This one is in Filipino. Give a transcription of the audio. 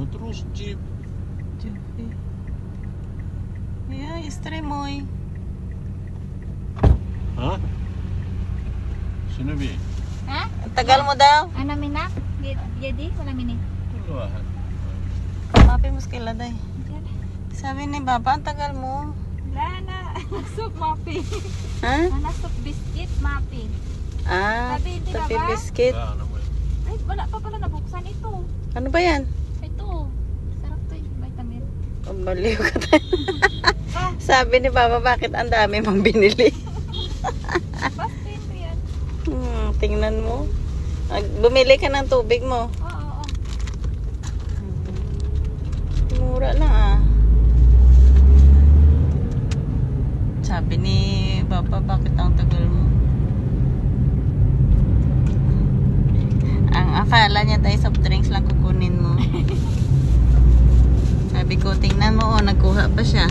No terus jeep. Ya, istri mo'y. Ha? Sino bi? Ha? Ang tagal mo daw. Ano minak? Jadi wala mini. Luahan. Mapi mo skila day. Sabi ni Papa, ang tagal mo. Wala na. Soup mapi. Ha? Ana soup biscuit mapi. Ah, Sabi, hindi na tapi ba? biscuit. Ah, ano mo yun? Ay, wala pa pala nabuksan ito. Ano ba yan? Ito. Sarap to yung vitamin. Ang baliw ka tayo. Sabi ni Papa, bakit ang dami mong binili? Basta ito yan. Tingnan mo. Bumili ka ng tubig mo. Oo. Mura lang ah. Sabi ni Papa, bakit ang tagal mo? Ang akala niya tayo soft drinks lang kukunin mo. Sabi ko, tingnan mo, oh, nagkuha pa siya.